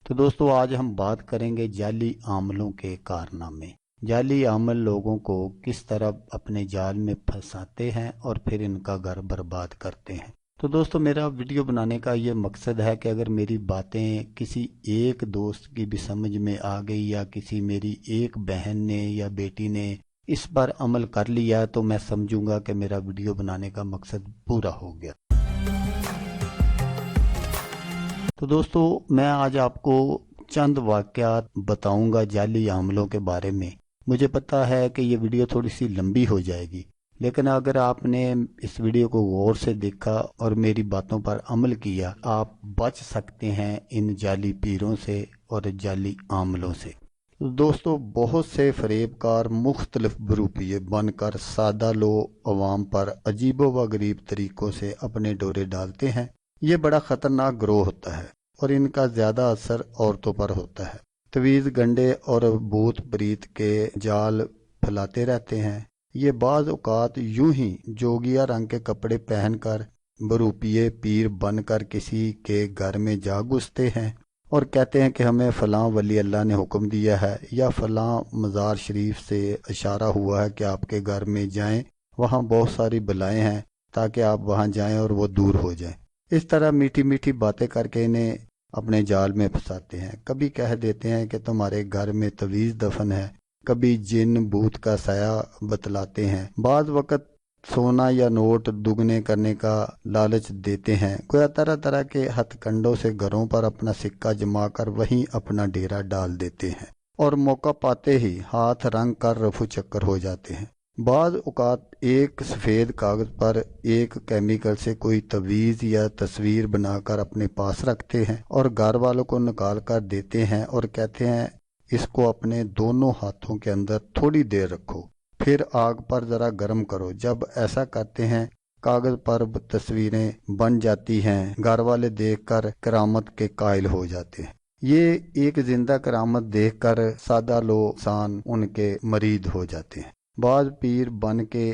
تو دوستوں آج ہم بات کریں گے جعلی عاملوں کے کارنامے۔ جعلی عامل لوگوں کو کس طرح اپنے جال میں پھنساتے ہیں اور پھر ان کا گھر برباد کرتے ہیں۔ تو دوستوں میرا ویڈیو بنانے کا یہ مقصد ہے کہ اگر میری باتیں کسی ایک دوست کی بھی سمجھ میں آ گئی یا کسی میری ایک بہن نے یا بیٹی نے اس پر عمل کر لیا تو میں سمجھوں گا کہ میرا ویڈیو بنانے کا مقصد پورا ہو گیا۔ تو دوستو میں آج آپ کو چند واقعات بتاؤں گا جعلی عاملوں کے بارے میں۔ مجھے پتا ہے کہ یہ ویڈیو تھوڑی سی لمبی ہو جائے گی، لیکن اگر آپ نے اس ویڈیو کو غور سے دیکھا اور میری باتوں پر عمل کیا آپ بچ سکتے ہیں ان جعلی پیروں سے اور جعلی عاملوں سے۔ دوستو بہت سے فریب کار مختلف گروپیے بن کر سادہ لو عوام پر عجیب و غریب طریقوں سے اپنے ڈورے ڈالتے ہیں۔ یہ بڑا خطرناک گروہ ہوتا ہے اور ان کا زیادہ اثر عورتوں پر ہوتا ہے۔ تویز گنڈے اور بھوت پریت کے جال پھیلاتے رہتے ہیں۔ یہ بعض اوقات یوں ہی جوگیا رنگ کے کپڑے پہن کر بروپیے پیر بن کر کسی کے گھر میں جا گھستے ہیں اور کہتے ہیں کہ ہمیں فلاں ولی اللہ نے حکم دیا ہے یا فلاں مزار شریف سے اشارہ ہوا ہے کہ آپ کے گھر میں جائیں، وہاں بہت ساری بلائیں ہیں تاکہ آپ وہاں جائیں اور وہ دور ہو جائیں۔ اس طرح میٹھی میٹھی باتیں کر کے انہیں اپنے جال میں پھنساتے ہیں۔ کبھی کہہ دیتے ہیں کہ تمہارے گھر میں تویز دفن ہے، کبھی جن بھوت کا سایہ بتلاتے ہیں، بعض وقت سونا یا نوٹ دگنے کرنے کا لالچ دیتے ہیں۔ گویا طرح طرح کے ہتھ کنڈوں سے گھروں پر اپنا سکہ جما کر وہیں اپنا ڈیرا ڈال دیتے ہیں اور موقع پاتے ہی ہاتھ رنگ کر رفو چکر ہو جاتے ہیں۔ بعض اوقات ایک سفید کاغذ پر ایک کیمیکل سے کوئی تویز یا تصویر بنا کر اپنے پاس رکھتے ہیں اور گھر والوں کو نکال کر دیتے ہیں اور کہتے ہیں اس کو اپنے دونوں ہاتھوں کے اندر تھوڑی دیر رکھو، پھر آگ پر ذرا گرم کرو۔ جب ایسا کرتے ہیں کاغذ پر تصویریں بن جاتی ہیں، گھر والے دیکھ کر کرامت کے قائل ہو جاتے ہیں۔ یہ ایک زندہ کرامت دیکھ کر سادہ لو انسان ان کے مرید ہو جاتے ہیں۔ بعض پیر بن کے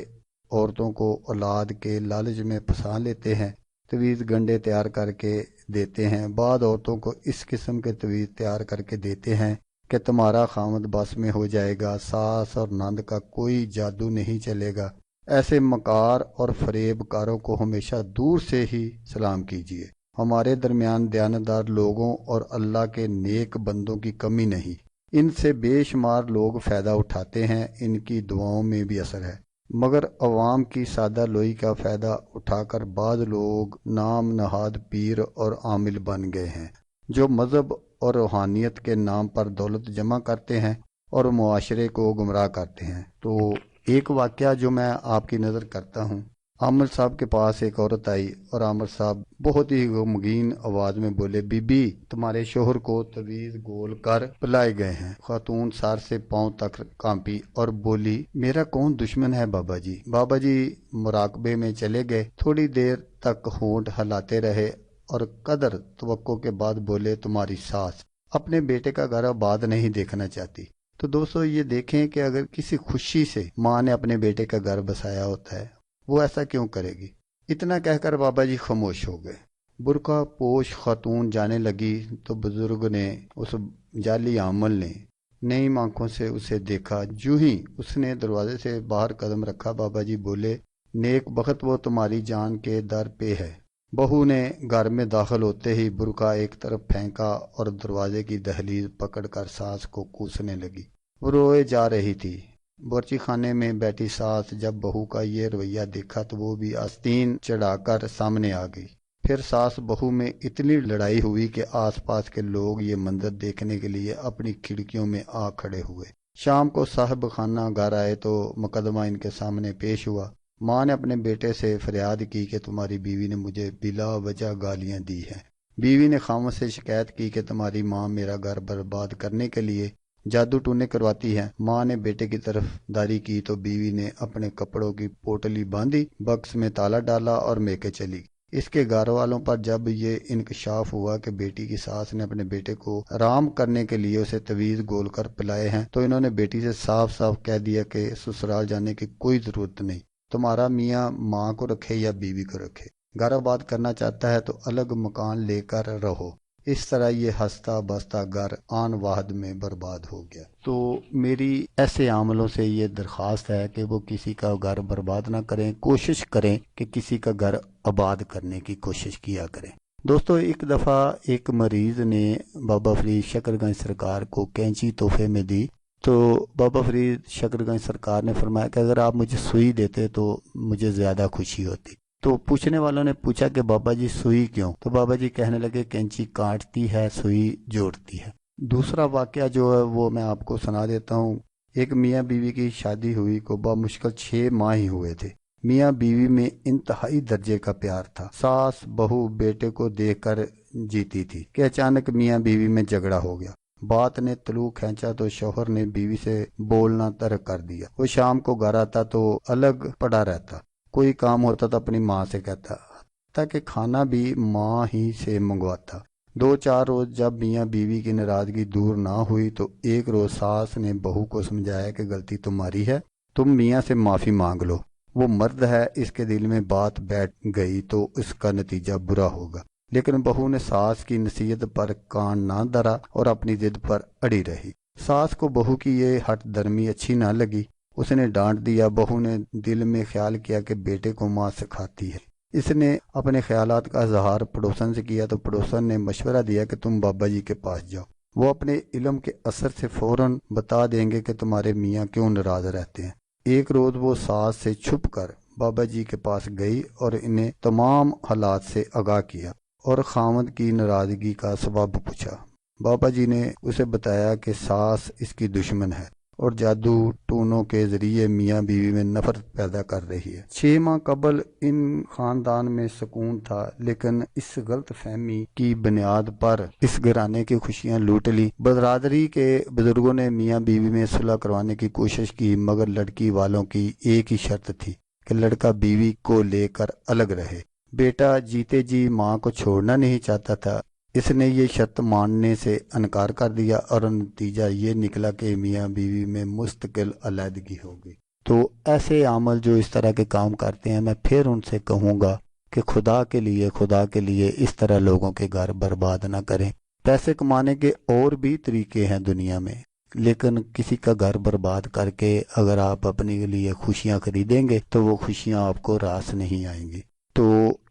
عورتوں کو اولاد کے لالچ میں پھنسا لیتے ہیں، تویز گنڈے تیار کر کے دیتے ہیں۔ بعض عورتوں کو اس قسم کے تویز تیار کر کے دیتے ہیں کہ تمہارا خامد بس میں ہو جائے گا، ساس اور نند کا کوئی جادو نہیں چلے گا۔ ایسے مکار اور فریب کاروں کو ہمیشہ دور سے ہی سلام کیجیے۔ ہمارے درمیان دیانتدار لوگوں اور اللہ کے نیک بندوں کی کمی نہیں، ان سے بے شمار لوگ فائدہ اٹھاتے ہیں، ان کی دعاؤں میں بھی اثر ہے، مگر عوام کی سادہ لوئی کا فائدہ اٹھا کر بعض لوگ نام نہاد پیر اور عامل بن گئے ہیں جو مذہب اور روحانیت کے نام پر دولت جمع کرتے ہیں اور معاشرے کو گمراہ کرتے ہیں۔ تو ایک واقعہ جو میں آپ کی نظر کرتا ہوں، عامر صاحب کے پاس ایک عورت آئی اور عامر صاحب بہت ہی غمگین آواز میں بولے، بی بی تمہارے شوہر کو تویز گول کر پلائے گئے ہیں۔ خاتون سر سے پاؤں تک کانپی اور بولی، میرا کون دشمن ہے بابا جی۔ بابا جی مراقبے میں چلے گئے، تھوڑی دیر تک ہونٹ ہلاتے رہے اور قدر توقع کے بعد بولے، تمہاری ساس اپنے بیٹے کا گھر آباد نہیں دیکھنا چاہتی۔ تو دوستو یہ دیکھیں کہ اگر کسی خوشی سے ماں نے اپنے بیٹے کا گھر بسایا ہوتا ہے وہ ایسا کیوں کرے گی۔ اتنا کہہ کر بابا جی خاموش ہو گئے۔ برقع پوش خاتون جانے لگی تو بزرگ نے، اس جعلی عامل نے نئی آنکھوں سے اسے دیکھا۔ جو ہی اس نے دروازے سے باہر قدم رکھا بابا جی بولے، نیک بخت وہ تمہاری جان کے در پہ ہے۔ بہو نے گھر میں داخل ہوتے ہی برقع ایک طرف پھینکا اور دروازے کی دہلیز پکڑ کر ساس کو کوسنے لگی۔ وہ روئے جا رہی تھی۔ بورچی خانے میں بیٹھی ساس جب بہو کا یہ رویہ دیکھا تو وہ بھی آستین چڑھا کر سامنے آ گئی۔ پھر ساس بہو میں اتنی لڑائی ہوئی کہ آس پاس کے لوگ یہ منظر دیکھنے کے لیے اپنی کھڑکیوں میں آ کھڑے ہوئے۔ شام کو صاحب خانہ گھر آئے تو مقدمہ ان کے سامنے پیش ہوا۔ ماں نے اپنے بیٹے سے فریاد کی کہ تمہاری بیوی نے مجھے بلا وجہ گالیاں دی ہیں۔ بیوی نے خامد سے شکایت کی کہ تمہاری ماں میرا گھر برباد کرنے کے لیے جادو ٹونے کرواتی ہے۔ ماں نے بیٹے کی طرف داری کی تو بیوی نے اپنے کپڑوں کی پوٹلی باندھی، بکس میں تالا ڈالا اور میکے چلی۔ اس کے گھر والوں پر جب یہ انکشاف ہوا کہ بیٹی کی ساس نے اپنے بیٹے کو آرام کرنے کے لیے اسے تویز گول کر پلائے ہیں تو انہوں نے بیٹی سے صاف صاف کہہ دیا کہ سسرال جانے کی کوئی ضرورت نہیں، تمہارا میاں ماں کو رکھے یا بیوی کو رکھے، گھر آباد کرنا چاہتا ہے تو الگ مکان لے کر رہو۔ اس طرح یہ ہنستا بستا گھر آن واحد میں برباد ہو گیا۔ تو میری ایسے عاملوں سے یہ درخواست ہے کہ وہ کسی کا گھر برباد نہ کریں، کوشش کریں کہ کسی کا گھر آباد کرنے کی کوشش کیا کریں۔ دوستو، ایک دفعہ ایک مریض نے بابا فرید شکر گنج سرکار کو کینچی تحفے میں دی، تو بابا فرید شکر گنج سرکار نے فرمایا کہ اگر آپ مجھے سوئی دیتے تو مجھے زیادہ خوشی ہوتی۔ تو پوچھنے والوں نے پوچھا کہ بابا جی سوئی کیوں؟ تو بابا جی کہنے لگے کینچی کاٹتی ہے، سوئی جوڑتی ہے۔ دوسرا واقعہ جو ہے وہ میں آپ کو سنا دیتا ہوں۔ ایک میاں بیوی کی شادی ہوئی کو بمشکل 6 ماہ ہی ہوئے تھے۔ میاں بیوی میں انتہائی درجے کا پیار تھا۔ ساس بہو بیٹے کو دیکھ کر جیتی تھی کہ اچانک میاں بیوی میں جھگڑا ہو گیا۔ بات نے طلوع کھینچا تو شوہر نے بیوی سے بولنا ترک کر دیا۔ وہ شام کو گھر آتا تو الگ پڑا رہتا، کوئی کام ہوتا تو اپنی ماں سے کہتا، تاکہ کھانا بھی ماں ہی سے منگواتا۔ 2-4 روز جب میاں بیوی کی ناراضگی دور نہ ہوئی تو ایک روز ساس نے بہو کو سمجھایا کہ غلطی تمہاری ہے، تم میاں سے معافی مانگ لو، وہ مرد ہے، اس کے دل میں بات بیٹھ گئی تو اس کا نتیجہ برا ہوگا۔ لیکن بہو نے ساس کی نصیحت پر کان نہ دھرا اور اپنی ضد پر اڑی رہی۔ ساس کو بہو کی یہ ہٹ درمی اچھی نہ لگی، اس نے ڈانٹ دیا۔ بہو نے دل میں خیال کیا کہ بیٹے کو ماں سکھاتی ہے۔ اس نے اپنے خیالات کا اظہار پڑوسن سے کیا تو پڑوسن نے مشورہ دیا کہ تم بابا جی کے پاس جاؤ، وہ اپنے علم کے اثر سے فوراً بتا دیں گے کہ تمہارے میاں کیوں ناراض رہتے ہیں۔ ایک روز وہ ساس سے چھپ کر بابا جی کے پاس گئی اور انہیں تمام حالات سے آگاہ کیا اور خاوند کی ناراضگی کا سبب پوچھا۔ بابا جی نے اسے بتایا کہ ساس اس کی دشمن ہے اور جادو ٹونوں کے ذریعے میاں بیوی میں نفرت پیدا کر رہی ہے۔ 6 ماہ قبل ان خاندان میں سکون تھا، لیکن اس غلط فہمی کی بنیاد پر اس گھرانے کی خوشیاں لوٹ لی۔ برادری کے بزرگوں نے میاں بیوی میں صلح کروانے کی کوشش کی، مگر لڑکی والوں کی ایک ہی شرط تھی کہ لڑکا بیوی کو لے کر الگ رہے۔ بیٹا جیتے جی ماں کو چھوڑنا نہیں چاہتا تھا۔ اس نے یہ شرط ماننے سے انکار کر دیا اور نتیجہ یہ نکلا کہ میاں بیوی میں مستقل علیحدگی ہو گئی۔ تو ایسے عامل جو اس طرح کے کام کرتے ہیں، میں پھر ان سے کہوں گا کہ خدا کے لیے اس طرح لوگوں کے گھر برباد نہ کریں۔ پیسے کمانے کے اور بھی طریقے ہیں دنیا میں، لیکن کسی کا گھر برباد کر کے اگر آپ اپنے لیے خوشیاں خریدیں گے تو وہ خوشیاں آپ کو راس نہیں آئیں گی۔ تو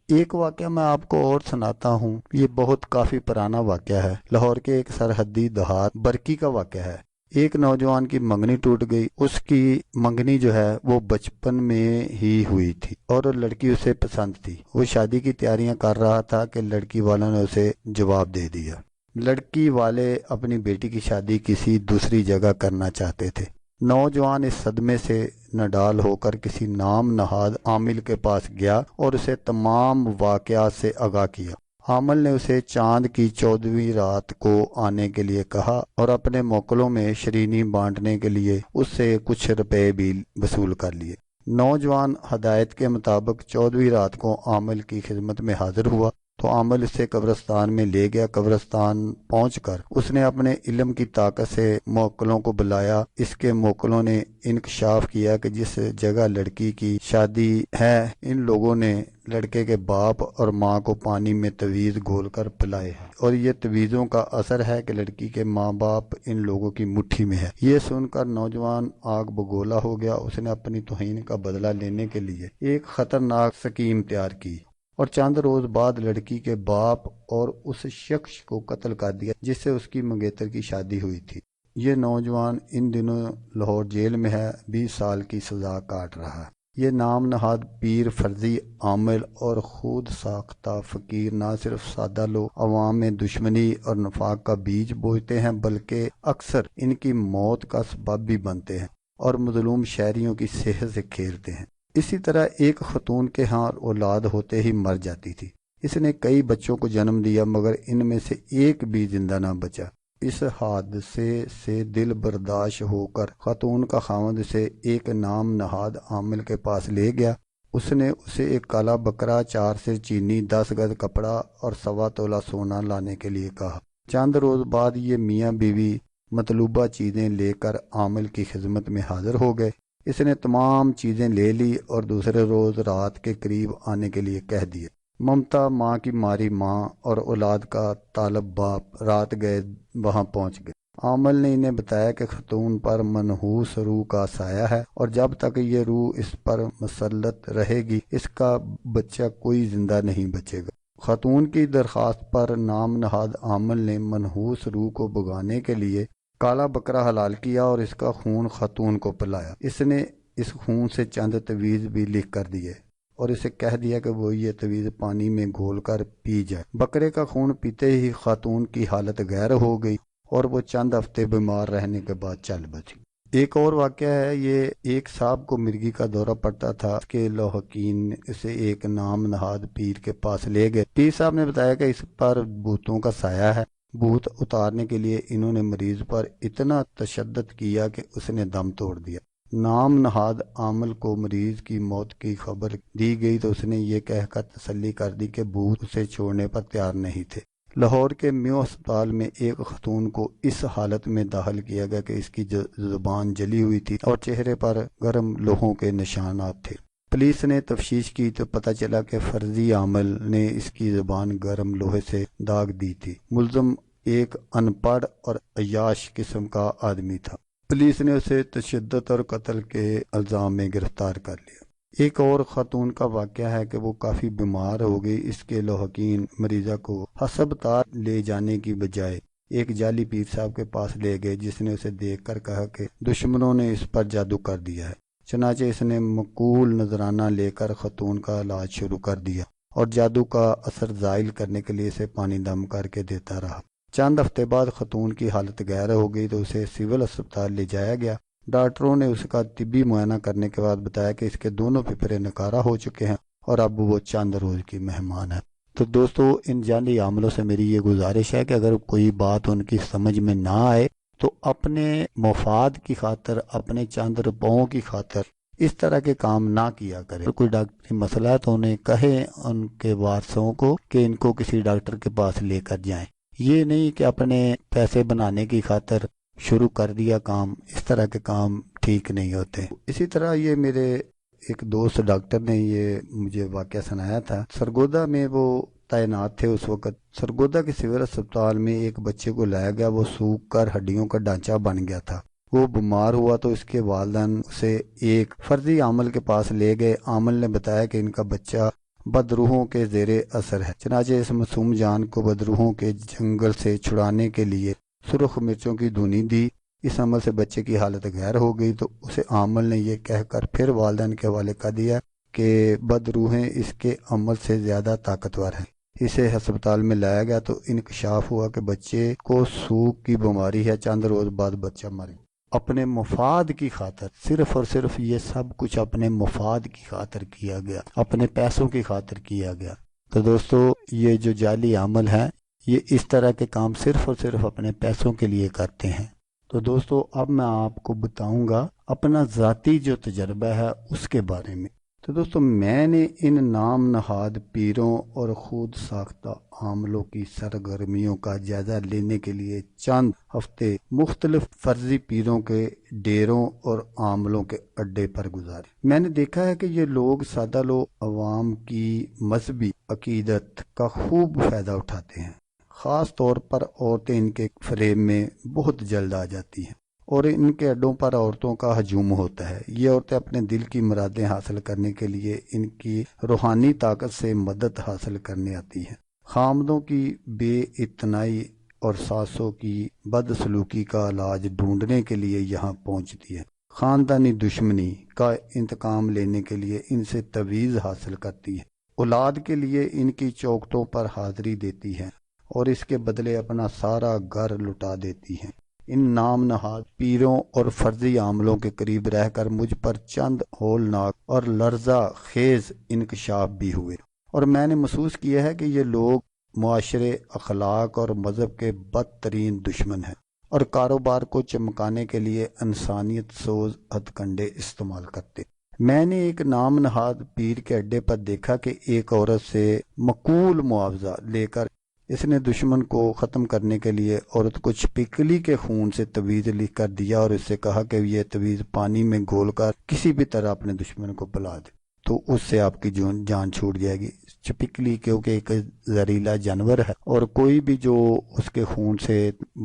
ایک واقعہ میں آپ کو اور سناتا ہوں، یہ بہت کافی پرانا واقعہ ہے۔ لاہور کے ایک سرحدی دیہات برکی کا واقعہ ہے۔ ایک نوجوان کی منگنی ٹوٹ گئی۔ اس کی منگنی جو ہے وہ بچپن میں ہی ہوئی تھی اور لڑکی اسے پسند تھی۔ وہ شادی کی تیاریاں کر رہا تھا کہ لڑکی والوں نے اسے جواب دے دیا۔ لڑکی والے اپنی بیٹی کی شادی کسی دوسری جگہ کرنا چاہتے تھے۔ نوجوان اس صدمے سے نڈال ہو کر کسی نام نہاد عامل کے پاس گیا اور اسے تمام واقعات سے آگاہ کیا۔ عامل نے اسے چاند کی 14ویں رات کو آنے کے لیے کہا اور اپنے موکلوں میں شرینی بانٹنے کے لیے اس سے کچھ روپے بھی وصول کر لیے۔ نوجوان ہدایت کے مطابق 14ویں رات کو عامل کی خدمت میں حاضر ہوا تو عامل اسے قبرستان میں لے گیا۔ قبرستان پہنچ کر اس نے اپنے علم کی طاقت سے موکلوں کو بلایا۔ اس کے موکلوں نے انکشاف کیا کہ جس جگہ لڑکی کی شادی ہے ان لوگوں نے لڑکے کے باپ اور ماں کو پانی میں تعویذ گھول کر پلائے ہیں، اور یہ تعویذوں کا اثر ہے کہ لڑکی کے ماں باپ ان لوگوں کی مٹھی میں ہے۔ یہ سن کر نوجوان آگ بگولا ہو گیا۔ اس نے اپنی توہین کا بدلہ لینے کے لیے ایک خطرناک سکیم تیار کی اور چند روز بعد لڑکی کے باپ اور اس شخص کو قتل کر دیا جس سے اس کی منگیتر کی شادی ہوئی تھی۔ یہ نوجوان ان دنوں لاہور جیل میں ہے، 20 سال کی سزا کاٹ رہا ہے۔ یہ نام نہاد پیر فرضی عامل اور خود ساختہ فقیر نہ صرف سادہ لوگ عوام میں دشمنی اور نفاق کا بیج بوتے ہیں، بلکہ اکثر ان کی موت کا سبب بھی بنتے ہیں اور مظلوم شہریوں کی صحت سے کھیلتے ہیں۔ اسی طرح ایک خاتون کے ہاں اولاد ہوتے ہی مر جاتی تھی۔ اس نے کئی بچوں کو جنم دیا مگر ان میں سے ایک بھی زندہ نہ بچا۔ اس حادثے سے دل برداشت ہو کر خاتون کا خاوند اسے ایک نام نہاد عامل کے پاس لے گیا۔ اس نے اسے ایک کالا بکرا، 4 سیر چینی، 10 گز کپڑا اور 1.25 تولہ سونا لانے کے لیے کہا۔ چند روز بعد یہ میاں بیوی مطلوبہ چیزیں لے کر عامل کی خدمت میں حاضر ہو گئے۔ اس نے تمام چیزیں لے لی اور دوسرے روز رات کے قریب آنے کے لیے کہہ دیا۔ ممتا ماں کی ماری ماں اور اولاد کا طالب باپ رات گئے وہاں پہنچ گئے۔ عامل نے انہیں بتایا کہ خاتون پر منحوس روح کا سایہ ہے اور جب تک یہ روح اس پر مسلط رہے گی اس کا بچہ کوئی زندہ نہیں بچے گا۔ خاتون کی درخواست پر نام نہاد عامل نے منحوس روح کو بھگانے کے لیے کالا بکرا حلال کیا اور اس کا خون خاتون کو پلایا۔ اس نے اس خون سے چند تویز بھی لکھ کر دیے اور اسے کہہ دیا کہ وہ یہ تویز پانی میں گھول کر پی جائے۔ بکرے کا خون پیتے ہی خاتون کی حالت غیر ہو گئی اور وہ چند ہفتے بیمار رہنے کے بعد چل بچی۔ ایک اور واقعہ ہے، یہ ایک صاحب کو مرگی کا دورہ پڑتا تھا کہ لوحقین اسے ایک نام نہاد پیر کے پاس لے گئے۔ پیر صاحب نے بتایا کہ اس پر بھوتوں کا سایہ ہے۔ بھوت اتارنے کے لیے انہوں نے مریض پر اتنا تشدد کیا کہ اس نے دم توڑ دیا۔ نام نہاد عامل کو مریض کی موت کی خبر دی گئی تو اس نے یہ کہہ کر تسلی کر دی کہ بھوت اسے چھوڑنے پر تیار نہیں تھے۔ لاہور کے میو ہسپتال میں ایک خاتون کو اس حالت میں داخل کیا گیا کہ اس کی زبان جلی ہوئی تھی اور چہرے پر گرم لوہوں کے نشانات تھے۔ پولیس نے تفتیش کی تو پتہ چلا کہ فرضی عامل نے اس کی زبان گرم لوہے سے داغ دی تھی۔ ملزم ایک ان پڑھ اور عیاش قسم کا آدمی تھا۔ پولیس نے اسے تشدد اور قتل کے الزام میں گرفتار کر لیا۔ ایک اور خاتون کا واقعہ ہے کہ وہ کافی بیمار ہو گئی۔ اس کے لوحقین مریضہ کو ہسپتال لے جانے کی بجائے ایک جعلی پیر صاحب کے پاس لے گئے جس نے اسے دیکھ کر کہا کہ دشمنوں نے اس پر جادو کر دیا ہے۔ چنانچہ اس نے معقول نذرانہ لے کر خاتون کا علاج شروع کر دیا اور جادو کا اثر زائل کرنے کے لیے اسے پانی دم کر کے دیتا رہا۔ چند ہفتے بعد خاتون کی حالت غیر ہو گئی تو اسے سول ہسپتال لے جایا گیا۔ ڈاکٹروں نے اس کا طبی معائنہ کرنے کے بعد بتایا کہ اس کے دونوں پھیپھڑے نکارہ ہو چکے ہیں اور اب وہ چند روز کی مہمان ہے۔ تو دوستو، ان جعلی عاملوں سے میری یہ گزارش ہے کہ اگر کوئی بات ان کی سمجھ میں نہ آئے تو اپنے مفاد کی خاطر، اپنے چند روپوں کی خاطر اس طرح کے کام نہ کیا کرے۔ کوئی ڈاکٹری مسئلہ ہے تو انہیں کہیں ان کے وارثوں کو کہ ان کو کسی ڈاکٹر کے پاس لے کر جائیں۔ یہ نہیں کہ اپنے پیسے بنانے کی خاطر شروع کر دیا کام، اس طرح کے کام ٹھیک نہیں ہوتے۔ اسی طرح یہ میرے ایک دوست ڈاکٹر نے یہ مجھے واقعہ سنایا تھا۔ سرگودا میں وہ تعینات تھے اس وقت۔ سرگودا کے سول ہسپتال میں ایک بچے کو لایا گیا، وہ سوکھ کر ہڈیوں کا ڈھانچہ بن گیا تھا۔ وہ بیمار ہوا تو اس کے والدین اسے ایک فرضی عامل کے پاس لے گئے۔ عامل نے بتایا کہ ان کا بچہ بدروحوں کے زیر اثر ہے۔ چنانچہ اس معصوم جان کو بدروحوں کے جنگل سے چھڑانے کے لیے سرخ مرچوں کی دھنی دی۔ اس عمل سے بچے کی حالت غیر ہو گئی تو اسے عامل نے یہ کہہ کر پھر والدین کے حوالے کر دیا کہ بدروحیں اس کے عمل سے زیادہ طاقتور ہیں۔ اسے ہسپتال میں لایا گیا تو انکشاف ہوا کہ بچے کو سوگ کی بیماری ہے۔ چند روز بعد بچہ مر گیا۔ اپنے مفاد کی خاطر، صرف اور صرف یہ سب کچھ اپنے مفاد کی خاطر کیا گیا، اپنے پیسوں کی خاطر کیا گیا۔ تو دوستو، یہ جو جعلی عمل ہیں یہ اس طرح کے کام صرف اور صرف اپنے پیسوں کے لیے کرتے ہیں۔ تو دوستو، اب میں آپ کو بتاؤں گا اپنا ذاتی جو تجربہ ہے اس کے بارے میں۔ تو دوستو، میں نے ان نام نہاد پیروں اور خود ساختہ عاملوں کی سرگرمیوں کا جائزہ لینے کے لیے چند ہفتے مختلف فرضی پیروں کے ڈیروں اور عاملوں کے اڈے پر گزارے۔ میں نے دیکھا ہے کہ یہ لوگ سادہ لوگ عوام کی مذہبی عقیدت کا خوب فائدہ اٹھاتے ہیں۔ خاص طور پر عورتیں ان کے فریب میں بہت جلد آ جاتی ہیں اور ان کے اڈوں پر عورتوں کا ہجوم ہوتا ہے۔ یہ عورتیں اپنے دل کی مرادیں حاصل کرنے کے لیے ان کی روحانی طاقت سے مدد حاصل کرنے آتی ہیں۔ خامدوں کی بے اعتنائی اور ساسوں کی بدسلوکی کا علاج ڈھونڈنے کے لیے یہاں پہنچتی ہے۔ خاندانی دشمنی کا انتقام لینے کے لیے ان سے تویز حاصل کرتی ہے۔ اولاد کے لیے ان کی چوکھٹوں پر حاضری دیتی ہے اور اس کے بدلے اپنا سارا گھر لٹا دیتی ہیں۔ ان نام نہاد پیروں اور فرضی عاملوں کے قریب رہ کر مجھ پر چند ہولناک اور لرزہ خیز انکشاف بھی ہوئے اور میں نے محسوس کیا ہے کہ یہ لوگ معاشرے، اخلاق اور مذہب کے بدترین دشمن ہیں اور کاروبار کو چمکانے کے لیے انسانیت سوز ہتھ کنڈے استعمال کرتے۔ میں نے ایک نام نہاد پیر کے اڈے پر دیکھا کہ ایک عورت سے معقول معاوضہ لے کر اس نے دشمن کو ختم کرنے کے لیے عورت کو چھپکلی کے خون سے تویز لکھ کر دیا اور اس سے کہا کہ یہ تویز پانی میں گھول کر کسی بھی طرح اپنے دشمن کو پلا دے تو اس سے آپ کی جان چھوٹ جائے گی۔ چھپکلی کیونکہ ایک زہریلا جانور ہے، اور کوئی بھی جو اس کے خون سے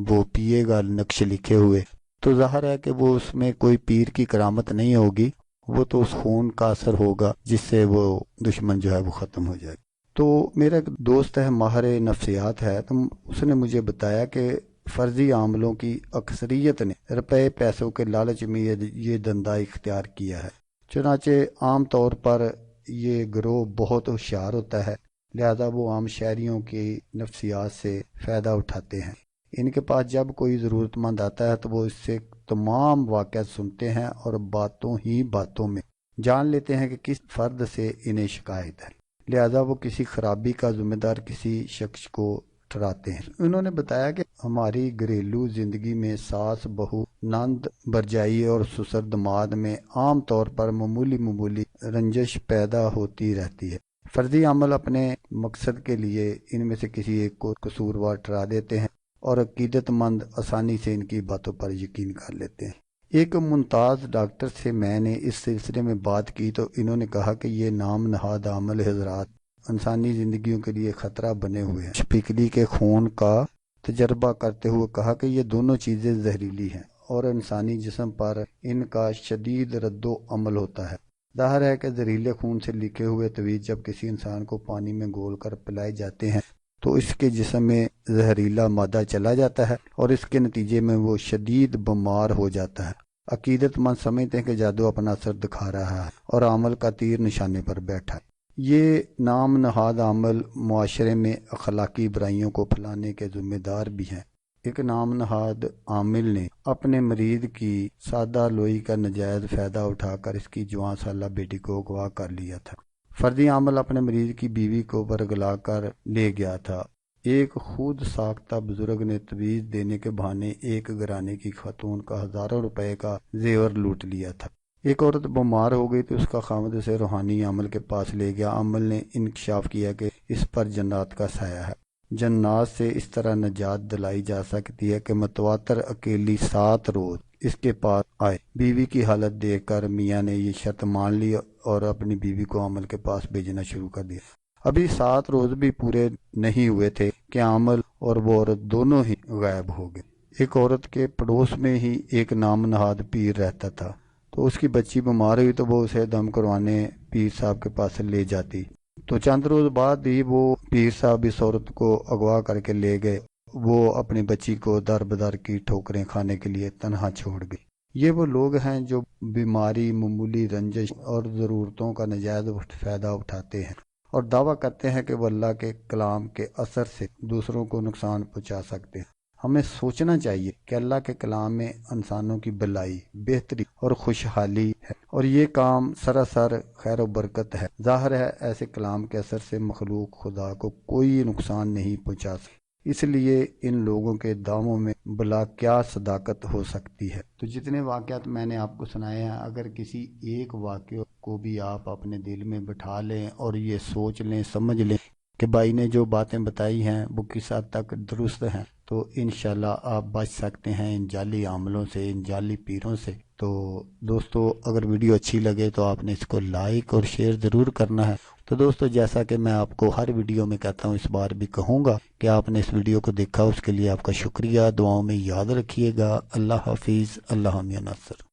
وہ پیے گا نقش لکھے ہوئے، تو ظاہر ہے کہ وہ اس میں کوئی پیر کی کرامت نہیں ہوگی، وہ تو اس خون کا اثر ہوگا جس سے وہ دشمن جو ہے وہ ختم ہو جائے۔ تو میرا ایک دوست ہے، ماہر نفسیات ہے، تو اس نے مجھے بتایا کہ فرضی عاملوں کی اکثریت نے روپے پیسوں کے لالچ میں یہ دندہ اختیار کیا ہے۔ چنانچہ عام طور پر یہ گروہ بہت ہوشیار ہوتا ہے، لہذا وہ عام شہریوں کی نفسیات سے فائدہ اٹھاتے ہیں۔ ان کے پاس جب کوئی ضرورت مند آتا ہے تو وہ اس سے تمام واقعات سنتے ہیں اور باتوں ہی باتوں میں جان لیتے ہیں کہ کس فرد سے انہیں شکایت ہے، لہذا وہ کسی خرابی کا ذمہ دار کسی شخص کو ٹھہراتے ہیں۔ انہوں نے بتایا کہ ہماری گھریلو زندگی میں ساس بہو، نند بھرجائی اور سسر دماد میں عام طور پر معمولی رنجش پیدا ہوتی رہتی ہے۔ فرضی عمل اپنے مقصد کے لیے ان میں سے کسی ایک کو قصوروار ٹھہرا دیتے ہیں اور عقیدت مند آسانی سے ان کی باتوں پر یقین کر لیتے ہیں۔ ایک ممتاز ڈاکٹر سے میں نے اس سلسلے میں بات کی تو انہوں نے کہا کہ یہ نام نہاد عمل حضرات انسانی زندگیوں کے لیے خطرہ بنے ہوئے ہیں۔ چھپکلی کے خون کا تجربہ کرتے ہوئے کہا کہ یہ دونوں چیزیں زہریلی ہیں اور انسانی جسم پر ان کا شدید رد و عمل ہوتا ہے۔ ظاہر ہے کہ زہریلے خون سے لکھے ہوئے تویز جب کسی انسان کو پانی میں گھول کر پلائے جاتے ہیں تو اس کے جسم میں زہریلا مادہ چلا جاتا ہے اور اس کے نتیجے میں وہ شدید بیمار ہو جاتا ہے۔ عقیدت مند سمجھتے ہیں کہ جادو اپنا اثر دکھا رہا ہے اور عمل کا تیر نشانے پر بیٹھا ہے۔ یہ نام نہاد عمل معاشرے میں اخلاقی برائیوں کو پھیلانے کے ذمہ دار بھی ہیں۔ ایک نام نہاد عامل نے اپنے مریض کی سادہ لوئی کا ناجائز فائدہ اٹھا کر اس کی جوان سالہ بیٹی کو اغوا کر لیا تھا۔ فرضی عامل اپنے مریض کی بیوی کو برگلا کر لے گیا تھا۔ ایک خود ساختہ بزرگ نے تویز دینے کے بہانے ایک گھرانے کی خاتون کا ہزاروں روپے کا زیور لوٹ لیا تھا۔ ایک عورت بیمار ہو گئی تو اس کا خاوند اسے روحانی عامل کے پاس لے گیا۔ عامل نے انکشاف کیا کہ اس پر جنات کا سایہ ہے۔ جنات سے اس طرح نجات دلائی جا سکتی ہے کہ متواتر اکیلی 7 روز اس کے پاس آئے۔ بیوی کی حالت دیکھ کر میاں نے یہ شرط مان لی اور اپنی بیوی کو عامل کے پاس بھیجنا شروع کر دیا۔ ابھی 7 روز بھی پورے نہیں ہوئے تھے کہ عامل اور وہ عورت دونوں ہی غائب ہو گئے۔ ایک عورت کے پڑوس میں ہی ایک نام نہاد پیر رہتا تھا، تو اس کی بچی بیمار ہوئی تو وہ اسے دم کروانے پیر صاحب کے پاس لے جاتی، تو چند روز بعد ہی وہ پیر صاحب اس عورت کو اغوا کر کے لے گئے۔ وہ اپنی بچی کو در بدر کی ٹھوکریں کھانے کے لیے تنہا چھوڑ گئی۔ یہ وہ لوگ ہیں جو بیماری، معمولی رنجش اور ضرورتوں کا ناجائز فائدہ اٹھاتے ہیں اور دعویٰ کرتے ہیں کہ وہ اللہ کے کلام کے اثر سے دوسروں کو نقصان پہنچا سکتے ہیں۔ ہمیں سوچنا چاہیے کہ اللہ کے کلام میں انسانوں کی بھلائی، بہتری اور خوشحالی ہے اور یہ کام سراسر خیر و برکت ہے۔ ظاہر ہے ایسے کلام کے اثر سے مخلوق خدا کو کوئی نقصان نہیں پہنچا سکتی، اس لیے ان لوگوں کے دعووں میں بلا کیا صداقت ہو سکتی ہے۔ تو جتنے واقعات میں نے آپ کو سنائے ہیں، اگر کسی ایک واقعے کو بھی آپ اپنے دل میں بٹھا لیں اور یہ سوچ لیں، سمجھ لیں کہ بھائی نے جو باتیں بتائی ہیں وہ کس حد تک درست ہیں، تو انشاءاللہ آپ بچ سکتے ہیں ان جعلی عاملوں سے، ان جعلی پیروں سے۔ تو دوستو، اگر ویڈیو اچھی لگے تو آپ نے اس کو لائک اور شیئر ضرور کرنا ہے۔ تو دوستو، جیسا کہ میں آپ کو ہر ویڈیو میں کہتا ہوں، اس بار بھی کہوں گا کہ آپ نے اس ویڈیو کو دیکھا، اس کے لیے آپ کا شکریہ۔ دعاؤں میں یاد رکھیے گا۔ اللہ حافظ، اللہ حامی ناصر۔